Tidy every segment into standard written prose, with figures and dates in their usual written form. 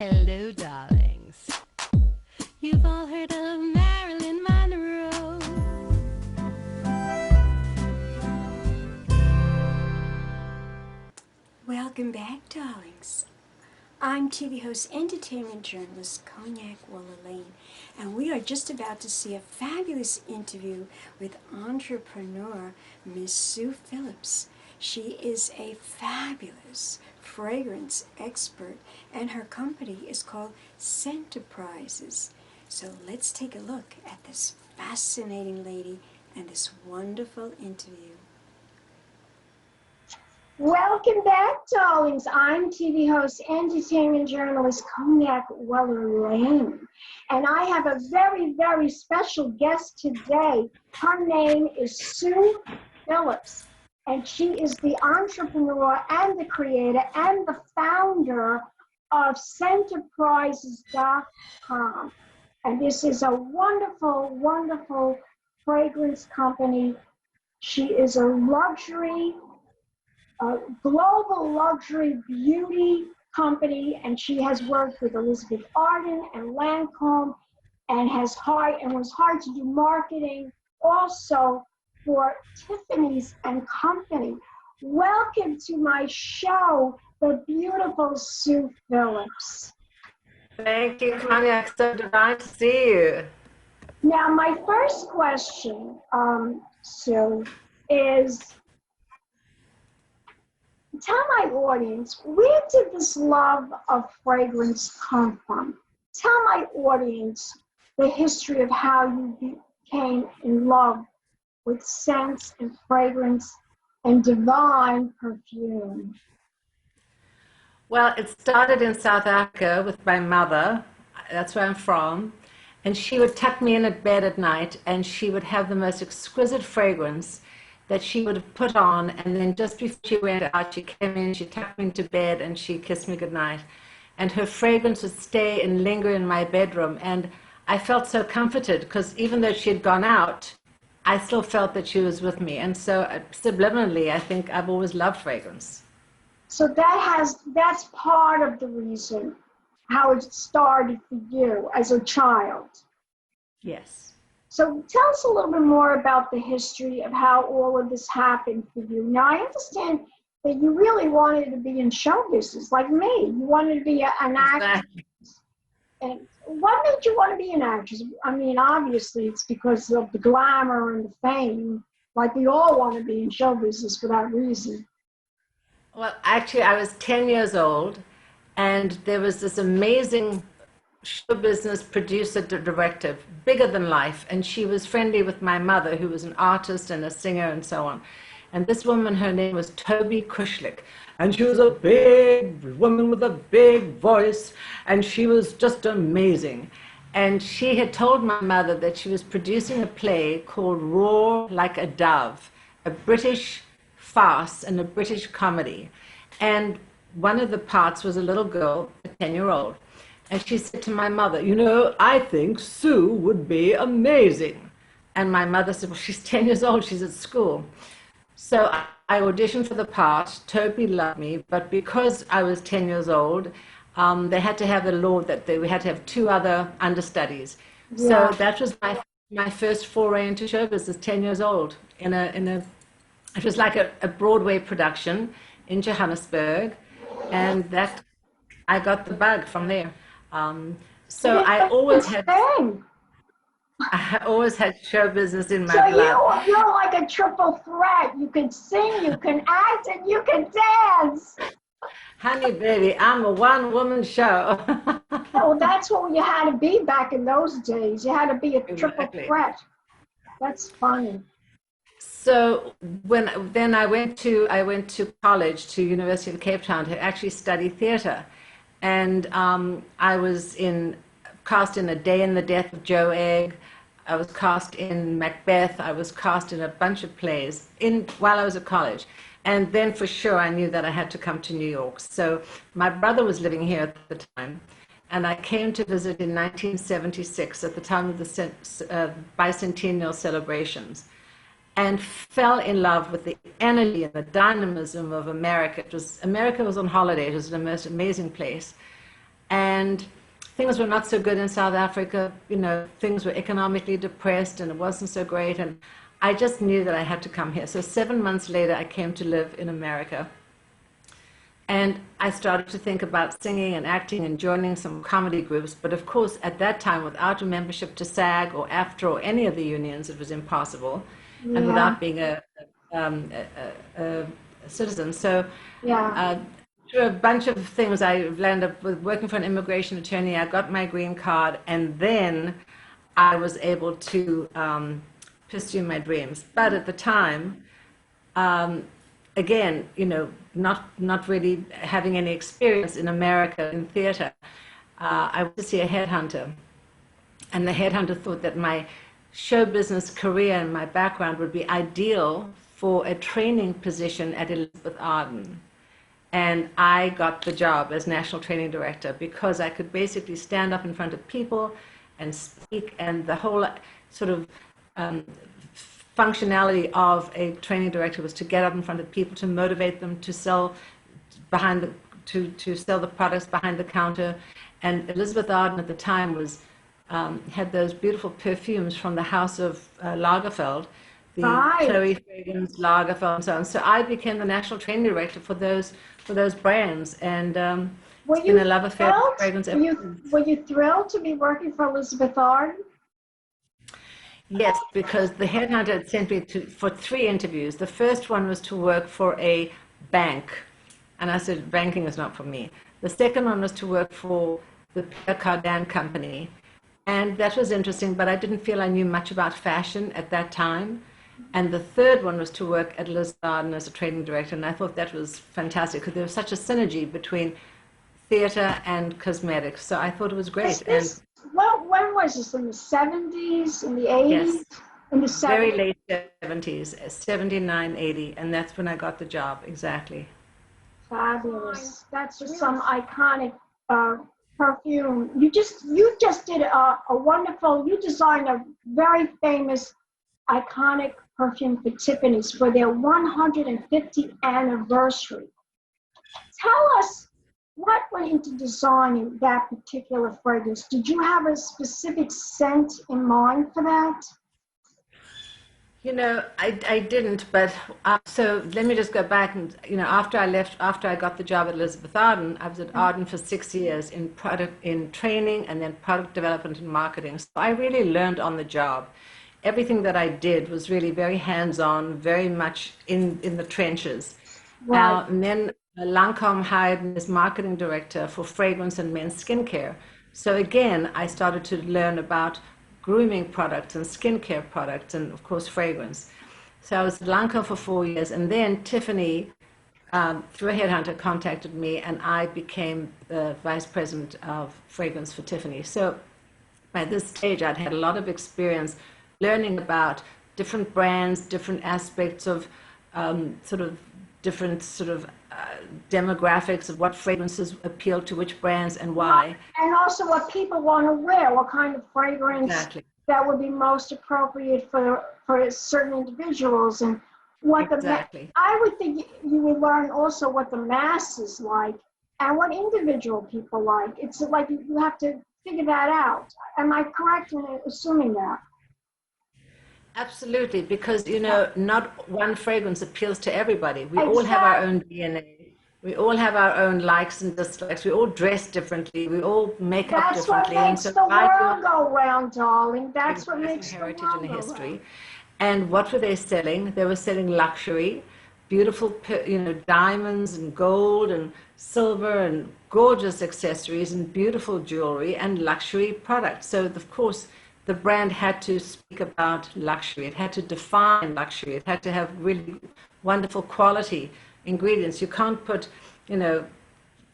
Hello, darlings. You've all heard of Marilyn Monroe. Welcome back, darlings. I'm TV host, entertainment journalist Cognac Wellerlane, and we are just about to see a fabulous interview with entrepreneur Miss Sue Phillips. She is a fabulous fragrance expert, and her company is called Scenterprises. So let's take a look at this fascinating lady and this wonderful interview. Welcome back, darlings. I'm TV host, entertainment journalist Cognac Wellerlane, and I have a very, very special guest today. Her name is Sue Phillips, and she is the entrepreneur and the creator and the founder of Scenterprises.com. And this is a wonderful, wonderful fragrance company. She is a global luxury beauty company, and she has worked with Elizabeth Arden and Lancome, and was hired to do marketing also for Tiffany's and Company. Welcome to my show, the beautiful Sue Phillips. Thank you, Cognac. So delighted to see you. Now, my first question, Sue, is tell my audience, where did this love of fragrance come from? Tell my audience the history of how you became in love with scents and fragrance and divine perfume. Well, it started in South Africa with my mother. That's where I'm from. And she would tuck me in at bed at night, and she would have the most exquisite fragrance that she would have put on, and then just before she went out, she came in, she tucked me into bed, and she kissed me goodnight. And her fragrance would stay and linger in my bedroom, and I felt so comforted, because even though she had gone out, I still felt that she was with me. And so subliminally, I think I've always loved fragrance. So that's part of the reason how it started for you as a child. Yes. So tell us a little bit more about the history of how all of this happened for you. Now, I understand that you really wanted to be in show business, like me. You wanted to be an actress. Exactly. And what made you want to be an actress? I mean, obviously, it's because of the glamour and the fame. Like, we all want to be in show business for that reason. Well, actually, I was 10 years old, and there was this amazing show business producer director, bigger than life, and she was friendly with my mother, who was an artist and a singer and so on. And this woman, her name was Toby Kushlik, and she was a big woman with a big voice, and she was just amazing. And she had told my mother that she was producing a play called Roar Like a Dove, a British farce and a British comedy. And one of the parts was a little girl, a 10-year-old. And she said to my mother, you know, I think Sue would be amazing. And my mother said, well, she's 10 years old, she's at school. So I auditioned for the part. Toby loved me, but because I was 10 years old, they had to have the law that we had to have 2 other understudies. Yeah. So that was my first foray into show business, 10 years old. It was like a Broadway production in Johannesburg, and that I got the bug from there. So I always had show business in my blood. So you're like a triple threat. You can sing, you can act, and you can dance. Honey, baby, I'm a one-woman show. Well, that's what you had to be back in those days. You had to be a triple threat. That's funny. So then I went to college, to University of Cape Town, to actually study theater. And I was cast in A Day in the Death of Joe Egg. I was cast in Macbeth. I was cast in a bunch of plays while I was at college. And then for sure I knew that I had to come to New York. So my brother was living here at the time, and I came to visit in 1976 at the time of the bicentennial celebrations, and fell in love with the energy and the dynamism of America. America was on holiday. It was the most amazing place. and things were not so good in South Africa. You know, things were economically depressed and it wasn't so great. And I just knew that I had to come here. So 7 months later, I came to live in America. And I started to think about singing and acting and joining some comedy groups. But of course, at that time, without a membership to SAG or AFTRA or any of the unions, it was impossible. And Yeah. without being a citizen. So Yeah. through a bunch of things, I landed up with working for an immigration attorney. I got my green card, and then I was able to pursue my dreams. But at the time, again, you know, not really having any experience in America in theater, I went to see a headhunter, and the headhunter thought that my show business career and my background would be ideal for a training position at Elizabeth Arden. And I got the job as national training director because I could basically stand up in front of people and speak, and the whole sort of functionality of a training director was to get up in front of people, to motivate them to sell to sell the products behind the counter. And Elizabeth Arden at the time was had those beautiful perfumes from the house of Lagerfeld, the Right. Chloe fragrance, Lagerfeld, and so on. So I became the national training director for those brands, and Were it's been you a love affair with thrilled? fragrance Were ever you since. were you thrilled to be working for Elizabeth Arden? Yes, because the headhunter had sent me for 3 interviews. The first one was to work for a bank, and I said, banking is not for me. The second one was to work for the Pierre Cardin company, and that was interesting, but I didn't feel I knew much about fashion at that time. And the third one was to work at Liz Arden as a training director, and I thought that was fantastic because there was such a synergy between theater and cosmetics. So I thought it was Is great. And this, well, when was this? In the 70s, in the 80s, yes, in the very 70s? late 70s, 79, 80, and that's when I got the job, exactly. Fabulous. That's just some iconic perfume. You just did a wonderful. You designed a very famous, iconic perfume for Tiffany's for their 150th anniversary. Tell us what went into designing that particular fragrance. Did you have a specific scent in mind for that? You know, I didn't, but so let me just go back and, you know, after I got the job at Elizabeth Arden, I was at Arden for 6 years in training and then product development and marketing. So I really learned on the job. Everything that I did was really very hands-on, very much in the trenches. Right. And then Lancome hired me as marketing director for fragrance and men's skincare. So again, I started to learn about grooming products and skincare products and of course fragrance. So I was at Lancome for 4 years, and then Tiffany, through a headhunter, contacted me, and I became the vice president of fragrance for Tiffany. So by this stage, I'd had a lot of experience learning about different brands, different aspects of sort of different sort of demographics of what fragrances appeal to which brands and why. And also what people want to wear, what kind of fragrance Exactly. that would be most appropriate for certain individuals, and what Exactly. I would think you would learn also what the masses like and what individual people like. It's like you have to figure that out. Am I correct in assuming that? Absolutely, because you know, not one fragrance appeals to everybody. We all have our Exactly. own DNA. We all have our own likes and dislikes. We all dress differently. We all make up That's what differently. And makes so the I feel world go round, darling. That's what there's a makes the heritage and world a go round. history. And what were they selling? They were selling luxury, beautiful, you know, diamonds and gold and silver and gorgeous accessories and beautiful jewelry and luxury products. So of course, the brand had to speak about luxury. It had to define luxury. It had to have really wonderful quality ingredients. You can't put, you know,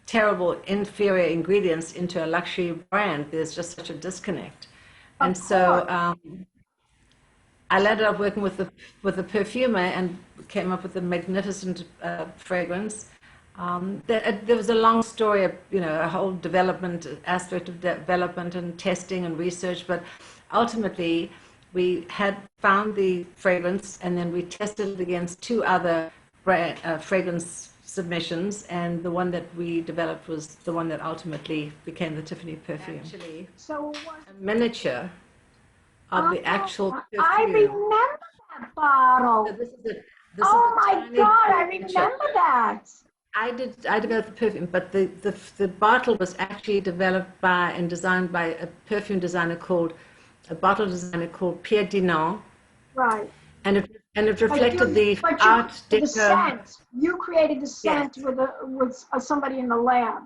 terrible inferior ingredients into a luxury brand. There's just such a disconnect. Of And so course. I ended up working with a perfumer and came up with a magnificent fragrance. There was a long story, you know, a whole development aspect of development and testing and research, but ultimately we had found the fragrance and then we tested it against 2 other fragrance submissions, and the one that we developed was the one that ultimately became the Tiffany perfume. Actually, So it was, a miniature of the actual I perfume. remember that So bottle. this is a Oh my tiny God, I miniature. remember that. I developed the perfume, but the bottle was actually developed by and designed by a perfume designer called, a bottle designer called Pierre Dinan, Right. and it reflected the But Art the Deco. scent, you created the scent Yes, with somebody in the lab.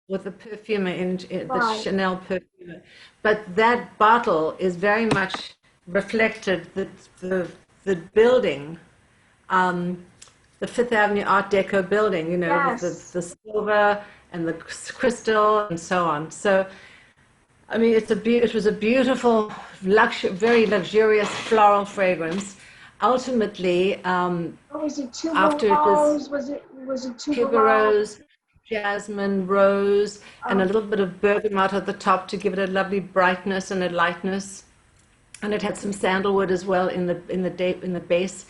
with the perfumer in the Right. Chanel perfumer. But that bottle is very much reflected the building, um, the Fifth Avenue Art Deco building, you know, with Yes. the silver and the crystal and so on. So, I mean, it was a beautiful, very luxurious floral fragrance. Ultimately, Was it after it was tuberose? Was it tuberose? tuberose, jasmine, rose, and a Oh, little bit of bergamot at the top to give it a lovely brightness and a lightness. And it had some sandalwood as well in the base.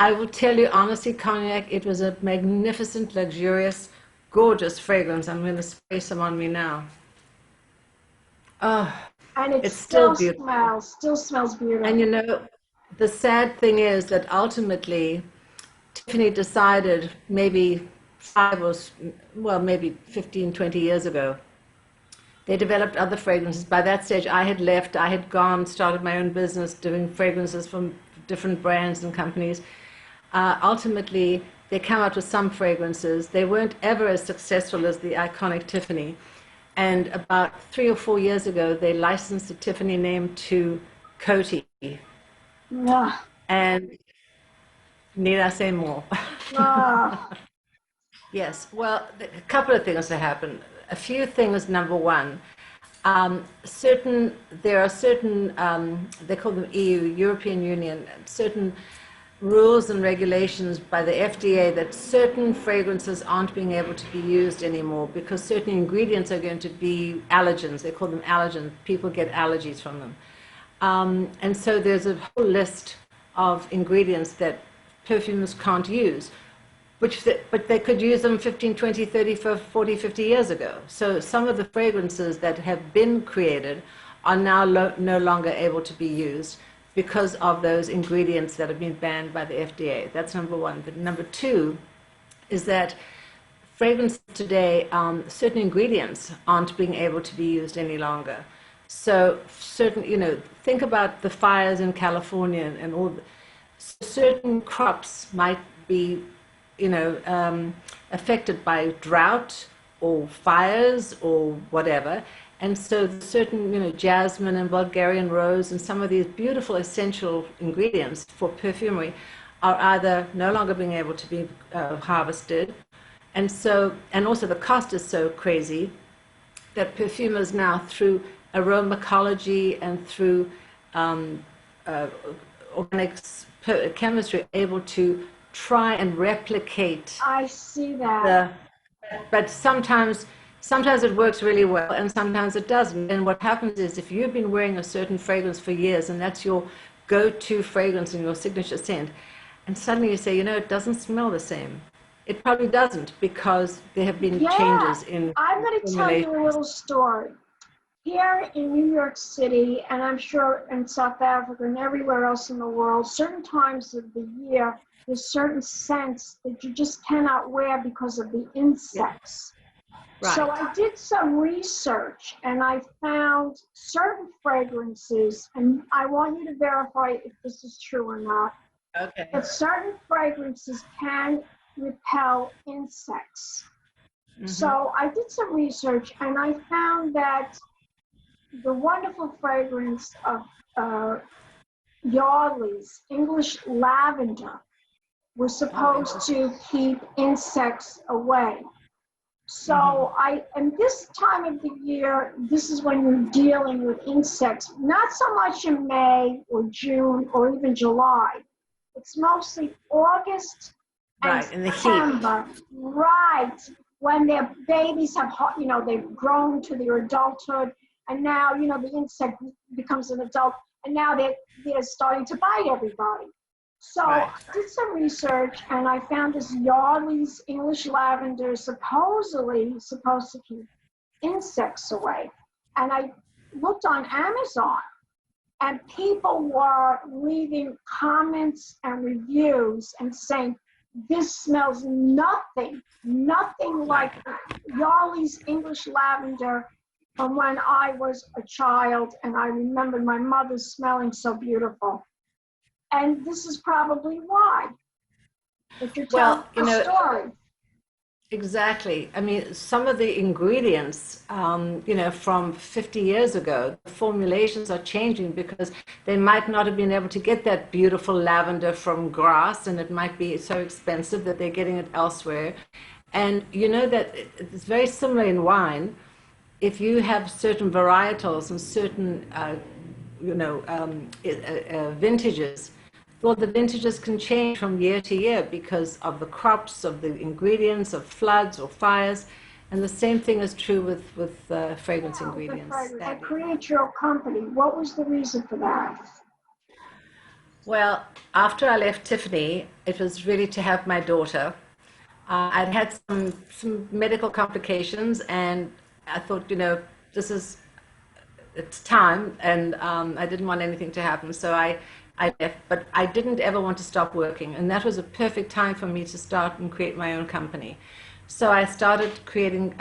I will tell you honestly, Cognac, it was a magnificent, luxurious, gorgeous fragrance. I'm going to spray some on me now. Oh, and it it's still beautiful. still smells And beautiful. you know, the sad thing is that ultimately Tiffany decided maybe maybe 15, 20 years ago, they developed other fragrances. By that stage, I had left, I had gone, started my own business doing fragrances from different brands and companies. Ultimately, they come out with some fragrances. They weren't ever as successful as the iconic Tiffany. And about 3 or 4 years ago, they licensed the Tiffany name to Coty. Yeah. And need I say more? Ah, Yes, well, a couple of things that happen. A few things. Number one, there are certain, they call them EU, European Union, certain rules and regulations by the FDA that certain fragrances aren't being able to be used anymore because certain ingredients are going to be allergens. They call them allergens. People get allergies from them. And so there's a whole list of ingredients that perfumers can't use, but they could use them 15, 20, 30, 40, 50 years ago. So some of the fragrances that have been created are now no longer able to be used because of those ingredients that have been banned by the FDA. That's number one. But number two is that fragrances today, certain ingredients aren't being able to be used any longer. So certain, think about the fires in California and all. Certain crops might be, affected by drought or fires or whatever. And so certain, jasmine and Bulgarian rose and some of these beautiful essential ingredients for perfumery are either no longer being able to be harvested. And also the cost is so crazy that perfumers now, through aromacology and through uh, organic chemistry, are able to try and replicate I see that. the. But sometimes it works really well, and sometimes it doesn't. And what happens is, if you've been wearing a certain fragrance for years, and that's your go-to fragrance and your signature scent, and suddenly you say, it doesn't smell the same. It probably doesn't because there have been Yeah, changes in I'm going to tell formulation. you a little story. Here in New York City, and I'm sure in South Africa and everywhere else in the world, certain times of the year, there's certain scents that you just cannot wear because of the insects. So Right. I did some research and I found certain fragrances, and I want you to verify if this is true or not, Okay. that certain fragrances can repel insects. So I did some research and I found that the wonderful fragrance of Yardley's English lavender was supposed to keep insects away. So and this time of the year, this is when you're dealing with insects, not so much in May or June or even July. It's mostly August and Right, in the heat. September, right, when their babies have, they've grown to their adulthood, and now, the insect becomes an adult, and now they're starting to bite everybody. So I Right. did some research and I found this Yardley's English lavender supposedly supposed to keep insects away. And I looked on Amazon and people were leaving comments and reviews and saying, this smells nothing like Like it. Yardley's English lavender from when I was a child. And I remember my mother smelling so beautiful. And this is probably why, if you're telling Well, a story. exactly. I mean, some of the ingredients, from 50 years ago, the formulations are changing because they might not have been able to get that beautiful lavender from grass, and it might be so expensive that they're getting it elsewhere. And you know that it's very similar in wine. If you have certain varietals and certain, vintages, well, the vintages can change from year to year because of the crops, of the ingredients, of floods or fires. And the same thing is true with fragrance Yeah, the ingredients, fragrance. I sadly. create your company. What was the reason for that? Well, after I left Tiffany, it was really to have my daughter. I'd had some medical complications, and I thought, this is it's time, and I didn't want anything to happen, so I left. But I didn't ever want to stop working, and that was a perfect time for me to start and create my own company. So I started creating.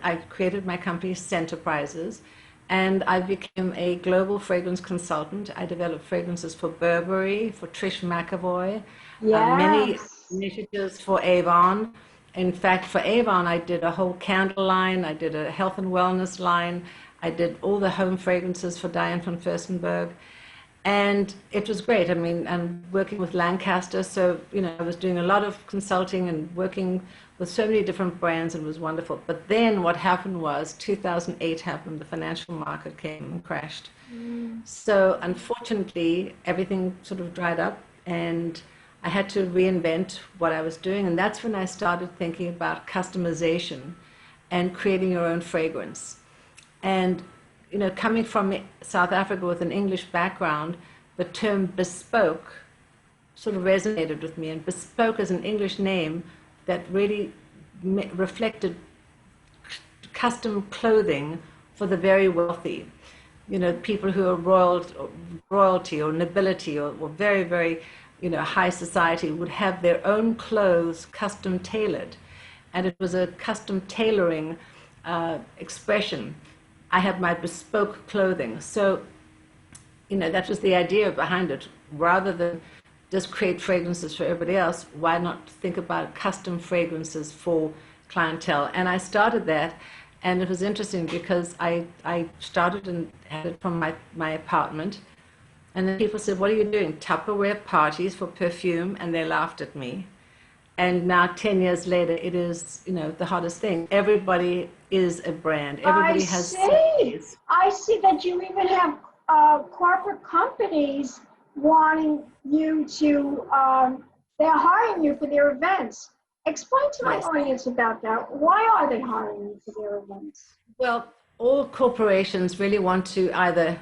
I created my company, Centerprises, and I became a global fragrance consultant. I developed fragrances for Burberry, for Trish McAvoy, many Yes. initiatives for Avon. In fact, for Avon, I did a whole candle line, I did a health and wellness line, I did all the home fragrances for Diane von Furstenberg. And it was great. I mean, I'm working with Lancaster, so, I was doing a lot of consulting and working with so many different brands, and it was wonderful. But then what happened was 2008 happened, the financial market came and crashed. So unfortunately, everything sort of dried up, and I had to reinvent what I was doing. And that's when I started thinking about customization and creating your own fragrance. And, coming from South Africa with an English background, the term bespoke sort of resonated with me. And bespoke is an English name that really reflected custom clothing for the very wealthy. People who are royalty or nobility or very, very, high society would have their own clothes custom tailored. And it was a custom tailoring expression. I have my bespoke clothing. So, that was the idea behind it. Rather than just create fragrances for everybody else, why not think about custom fragrances for clientele? And I started that, and it was interesting because I started and had it from my apartment. And then people said, what are you doing? Tupperware parties for perfume? And they laughed at me. And now, 10 years later, it is, the hottest thing. Everybody is a brand. I Everybody has see. celebrities. I see that you even have corporate companies wanting you to, they're hiring you for their events. Explain to my Yes. audience about that. Why are they hiring you for their events? Well, all corporations really want to either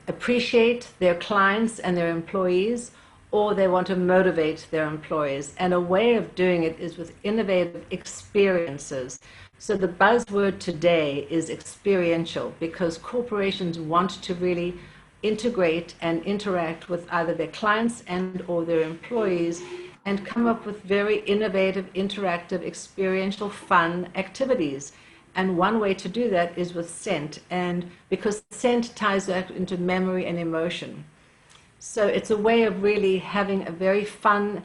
appreciate their clients and their employees, or they want to motivate their employees. And a way of doing it is with innovative experiences. So the buzzword today is experiential, because corporations want to really integrate and interact with either their clients and or their employees, and come up with very innovative, interactive, experiential, fun activities. And one way to do that is with scent, and because scent ties that into memory and emotion. So it's a way of really having a very fun,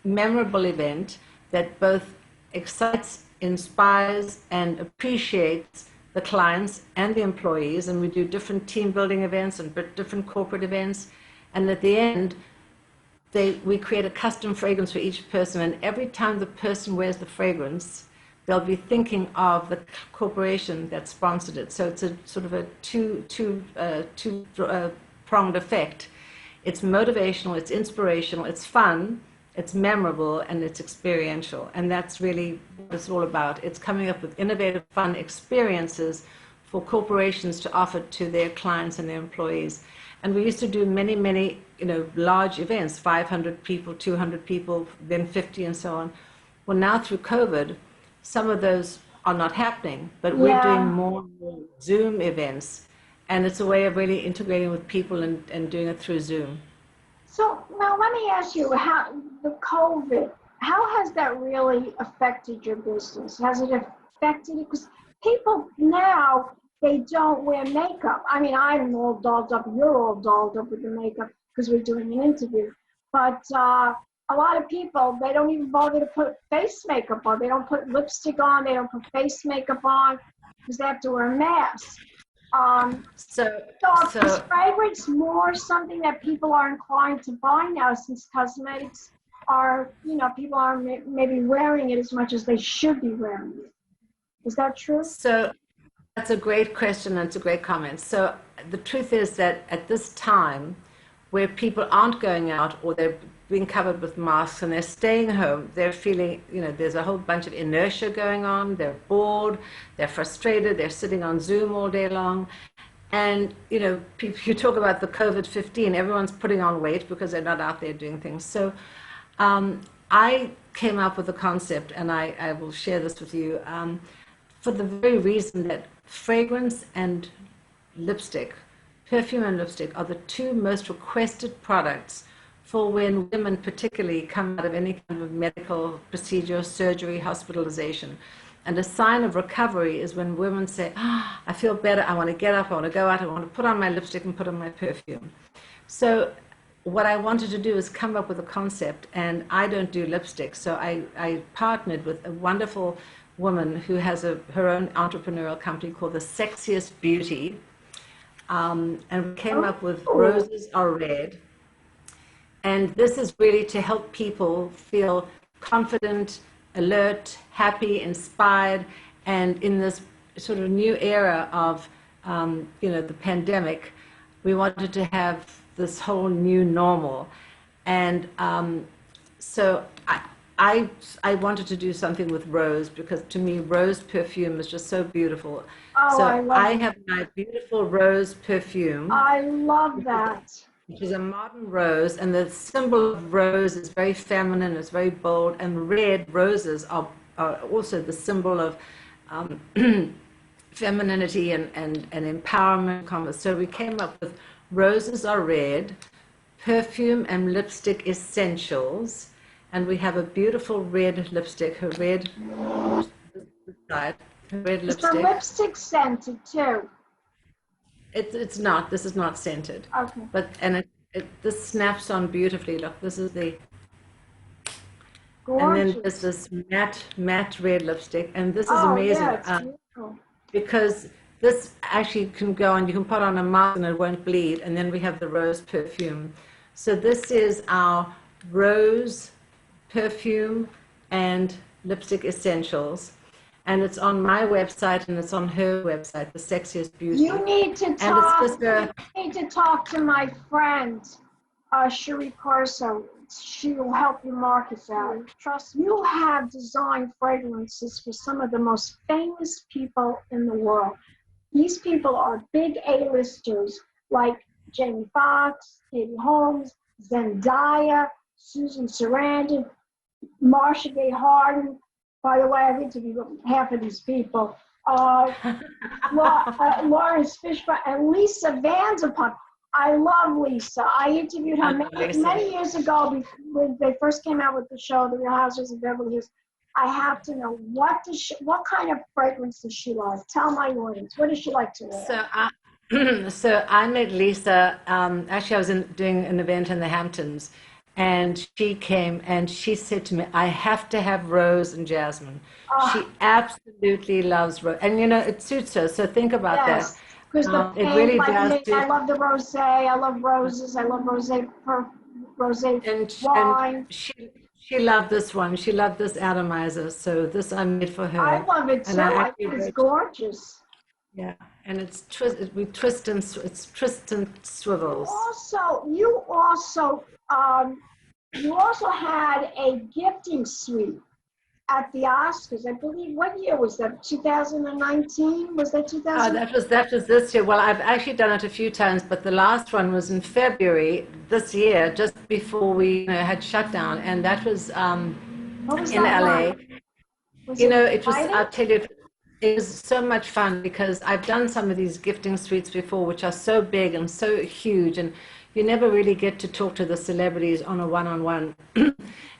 memorable event that both excites, inspires, and appreciates the clients and the employees. And we do different team building events and different corporate events. And at the end, we create a custom fragrance for each person. And every time the person wears the fragrance, they'll be thinking of the corporation that sponsored it. So it's a sort of a two-pronged effect. It's motivational, it's inspirational, it's fun, it's memorable, and it's experiential. And that's really what it's all about. It's coming up with innovative, fun experiences for corporations to offer to their clients and their employees. And we used to do many, many, large events, 500 people, 200 people, then 50 and so on. Well, now through COVID, some of those are not happening, but we're doing more and more Zoom events. And it's a way of really integrating with people and doing it through Zoom. So now let me ask you, how the COVID, how has that really affected your business? Has it affected it? Because people now, they don't wear makeup. I mean, I'm all dolled up, you're all dolled up with the makeup because we're doing an interview. But a lot of people, they don't even bother to put face makeup on. They don't put lipstick on. They don't put face makeup on because they have to wear masks. So is fragrance more something that people are inclined to buy now, since cosmetics are, people aren't maybe wearing it as much as they should be wearing it? Is that true? So that's a great question, and it's a great comment. So the truth is that at this time, where people aren't going out or they're being covered with masks and they're staying home, they're feeling, there's a whole bunch of inertia going on. They're bored, they're frustrated, they're sitting on Zoom all day long. And, people, you talk about the COVID-15, everyone's putting on weight because they're not out there doing things. So I came up with a concept, and I will share this with you, for the very reason that fragrance and lipstick, perfume and lipstick, are the two most requested products for when women particularly come out of any kind of medical procedure, surgery, hospitalization. And a sign of recovery is when women say, I feel better, I want to get up, I want to go out, I want to put on my lipstick and put on my perfume. So what I wanted to do is come up with a concept, and I don't do lipstick, so I partnered with a wonderful woman who has her own entrepreneurial company called The Sexiest Beauty, and we came up with Roses Are Red. And this is really to help people feel confident, alert, happy, inspired, and in this sort of new era of, the pandemic, we wanted to have this whole new normal. And so I wanted to do something with rose, because to me, rose perfume is just so beautiful. Oh, so I have my beautiful rose perfume. I love that. Which is a modern rose, and the symbol of rose is very feminine, it's very bold, and red roses are also the symbol of femininity and empowerment. So we came up with Roses Are Red, perfume and lipstick essentials, and we have a beautiful red lipstick, her red side, her red lipstick. Is the lipstick scented too? It's not. This is not scented. Okay. But this snaps on beautifully. Look, this is the. Gorgeous. And then there's this matte red lipstick, and this is amazing. Yeah, it's beautiful. Because this actually can go on. You can put on a mask and it won't bleed. And then we have the rose perfume. So this is our rose perfume and lipstick essentials. And it's on my website, and it's on her website, The Sexiest Beauty. You need to talk to my friend, Cherie Corso. She will help you market that. Trust me, you have designed fragrances for some of the most famous people in the world. These people are big A-listers like Jamie Foxx, Katie Holmes, Zendaya, Susan Sarandon, Marsha Gay Harden. By the way, I've interviewed half of these people. Lawrence Fishburne and Lisa Vanderpump. I love Lisa. I interviewed her many years ago when they first came out with the show, The Real Housewives of Beverly Hills. I have to know, what kind of fragrance does she like? Tell my audience, what does she like to wear? So I met Lisa, actually I was doing an event in the Hamptons, and she came and she said to me, I have to have rose and jasmine. She absolutely loves rose. And it suits her. So think about that. Because it really does. I love the rosé. I love roses. I love rosé wine. And she loved this one. She loved this atomizer. So this I made for her. I love it too. I think it's gorgeous. Yeah, and it's twist and swivels. You also had a gifting suite. at the Oscars. I believe, what year was that? 2019? Was that 2000? That was this year. Well, I've actually done it a few times, but the last one was in February this year, just before we had shut down, and that was What was in that LA. like? Was it It was, exciting? I'll tell you, it was so much fun because I've done some of these gifting suites before, which are so big and so huge, and you never really get to talk to the celebrities on a one-on-one.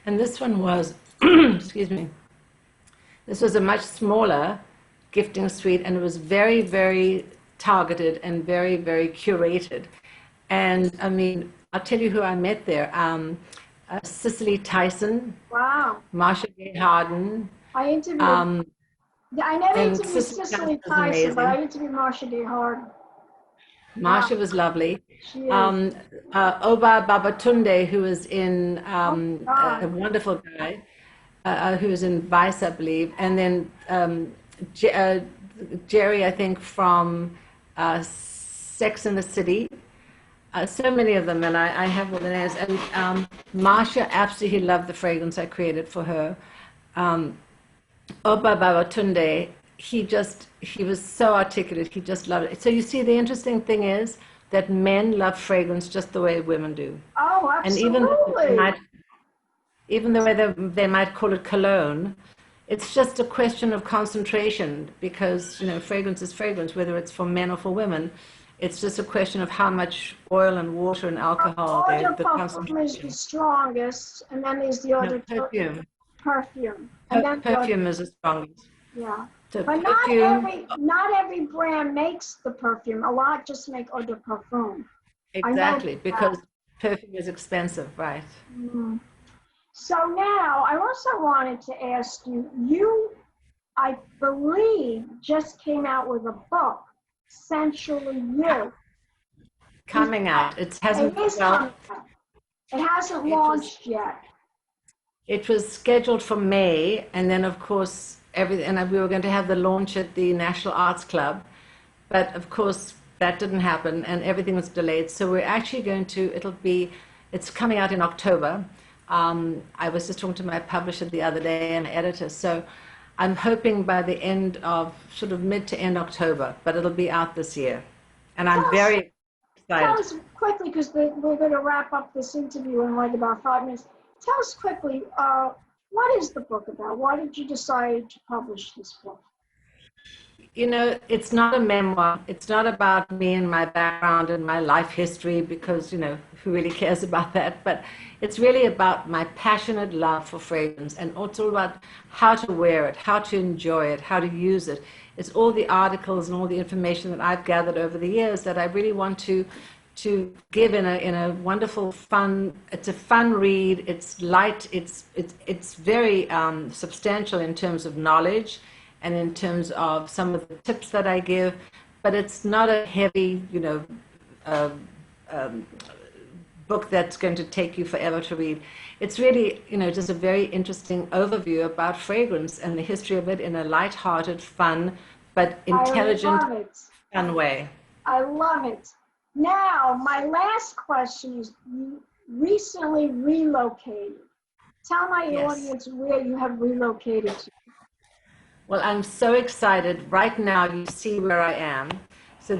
And this one was, excuse me, this was a much smaller gifting suite, and it was very, very targeted and very, very curated. And I mean, I'll tell you who I met there. Cicely Tyson, Wow. Marsha Gay Harden, I interviewed, um, I never and interviewed Cicely Cicely was Tyson, but I amazing. interviewed Marsha Gay Harden. Wow, Marsha was lovely. she is. Oba Babatunde, who was in Oh, a God. wonderful guy, who was in Vice, I believe, and then Jerry, I think, from Sex and the City. So many of them, and I have all the names. And Marsha absolutely loved the fragrance I created for her. Oba Babatunde, he was so articulate. He just loved it. So you see, the interesting thing is that men love fragrance just the way women do. Oh, And even though absolutely. they might call it cologne, it's just a question of concentration because, fragrance is fragrance, whether it's for men or for women. It's just a question of how much oil and water and alcohol, Eau de the Parfum is the concentration. strongest, and then there's the Eau No, de perfume. Perfume. And then the Eau de, Perfume is the strongest. yeah. So But perfume, not every brand makes the perfume. A lot just make Eau de Parfum. I know exactly, that. because perfume is expensive, right? Mhm. So now I also wanted to ask you, I believe, just came out with a book, Sensually You. Coming out. It hasn't, It is well, coming out. It hasn't it was launched yet. It was scheduled for May, and then of course we were going to have the launch at the National Arts Club, but of course that didn't happen, and everything was delayed. So we're actually it's coming out in October. I was just talking to my publisher the other day and editor, so I'm hoping by the end of sort of mid to end October, but it'll be out this year, and I'm Tell us, very tell excited. us quickly, because we're going to wrap up this interview in like about 5 minutes. Tell us quickly, what is the book about? Why did you decide to publish this book? It's not a memoir. It's not about me and my background and my life history because, who really cares about that? But it's really about my passionate love for fragrance, and it's all about how to wear it, how to enjoy it, how to use it. It's all the articles and all the information that I've gathered over the years that I really want to give in a wonderful fun. It's a fun read. It's light. It's very substantial in terms of knowledge and in terms of some of the tips that I give, but it's not a heavy, uh, book that's going to take you forever to read. It's really, just a very interesting overview about fragrance and the history of it in a light-hearted, fun, but intelligent, I love it. fun way. I love it. Now, my last question is, you recently relocated. Tell my Yes. audience where you have relocated to. Well, I'm so excited. Right now, you see where I am. So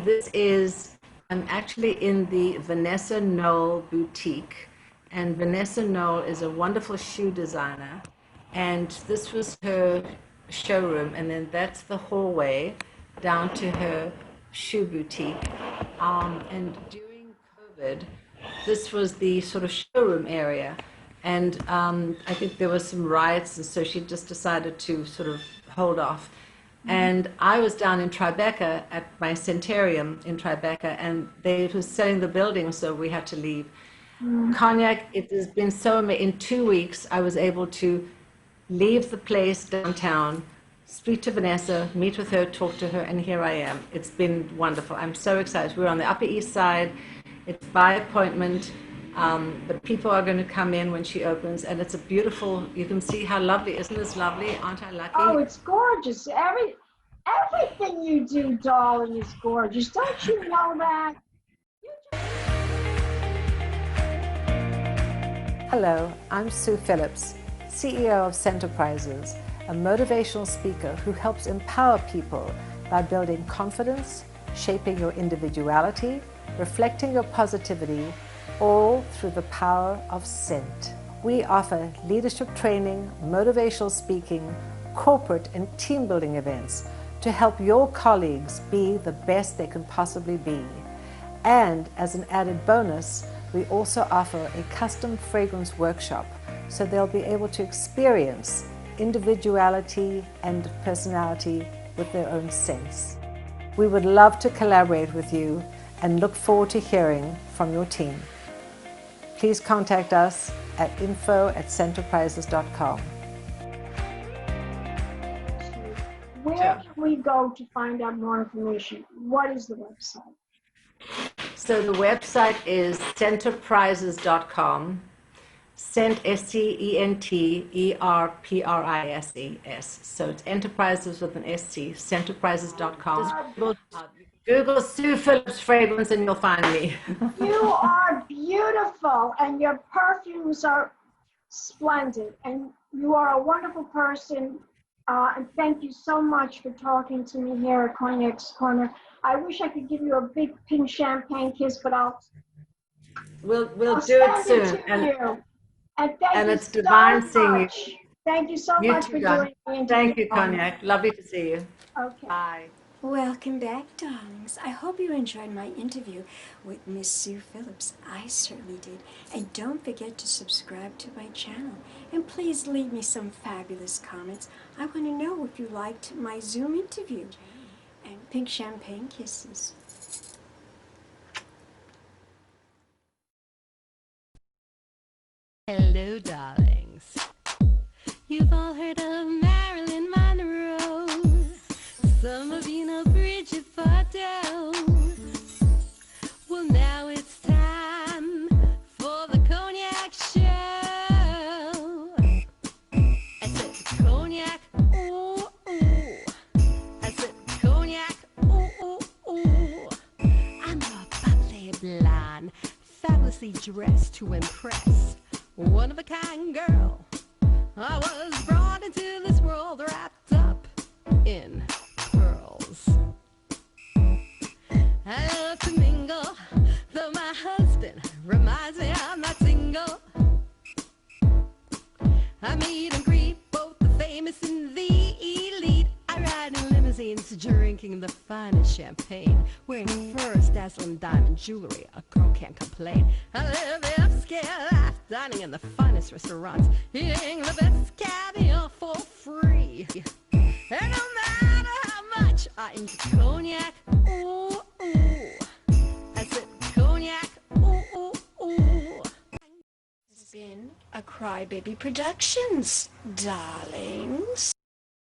I'm actually in the Vanessa Knoll boutique. And Vanessa Knoll is a wonderful shoe designer. And this was her showroom. And then that's the hallway down to her shoe boutique. And during COVID, this was the sort of showroom area. And I think there were some riots, and so she just decided to sort of hold off. And I was down in Tribeca at my Centarium in Tribeca, and they were selling the building, so we had to leave. Cognac, it has been so amazing. In 2 weeks, I was able to leave the place downtown, speak to Vanessa, meet with her, talk to her, and here I am. It's been wonderful. I'm so excited. We're on the Upper East Side. It's by appointment. But people are going to come in when she opens, and it's a beautiful, you can see how lovely, isn't this lovely? Aren't I lucky? Oh, it's gorgeous. Everything you do, darling, is gorgeous. Don't you know that? Hello, I'm Sue Phillips, CEO of Centerprises, a motivational speaker who helps empower people by building confidence, shaping your individuality, reflecting your positivity, all through the power of scent. We offer leadership training, motivational speaking, corporate and team building events to help your colleagues be the best they can possibly be. And as an added bonus, we also offer a custom fragrance workshop so they'll be able to experience individuality and personality with their own scents. We would love to collaborate with you and look forward to hearing from your team. Please contact us at info@centerprises.com. Where can we go to find out more information? What is the website? So the website is centerprises.com. Scent, SCENTERPRISES. So it's enterprises with an SC, centerprises.com. Google Sue Phillips fragrance and you'll find me. You are beautiful and your perfumes are splendid and you are a wonderful person. And thank you so much for talking to me here at Cognac's Corner. I wish I could give you a big pink champagne kiss, but We'll do it soon. And thank you it's divine so seeing much. you. Thank you so You much too, for darling. doing the interview. Thank you, Cognac. Lovely to see you. Okay. Bye. Welcome back, darlings. I hope you enjoyed my interview with Miss Sue Phillips. I certainly did. And don't forget to subscribe to my channel. And please leave me some fabulous comments. I want to know if you liked my Zoom interview. And pink champagne kisses. Hello, darlings. You've all heard of Marilyn Monroe. Some of you know Bridget Bardot. Well, now it's time for the Cognac show. I said Cognac, ooh, ooh. I said Cognac, ooh, ooh, ooh. I'm a bubbly blonde, fabulously dressed to impress. One of a kind girl. I was brought into this world wrapped up in pearls. I love to mingle, though my husband reminds me I'm not single. I meet and greet both the famous and the elite. I ride in limousines drinking the finest champagne, wearing furs, dazzling diamond jewelry. A girl can't complain. I live the upscale life, dining in the finest restaurants, eating the best caviar for free. And no matter how much I into cognac, ooh, ooh. I said cognac, ooh, ooh, ooh. This has been a Crybaby Productions, darlings.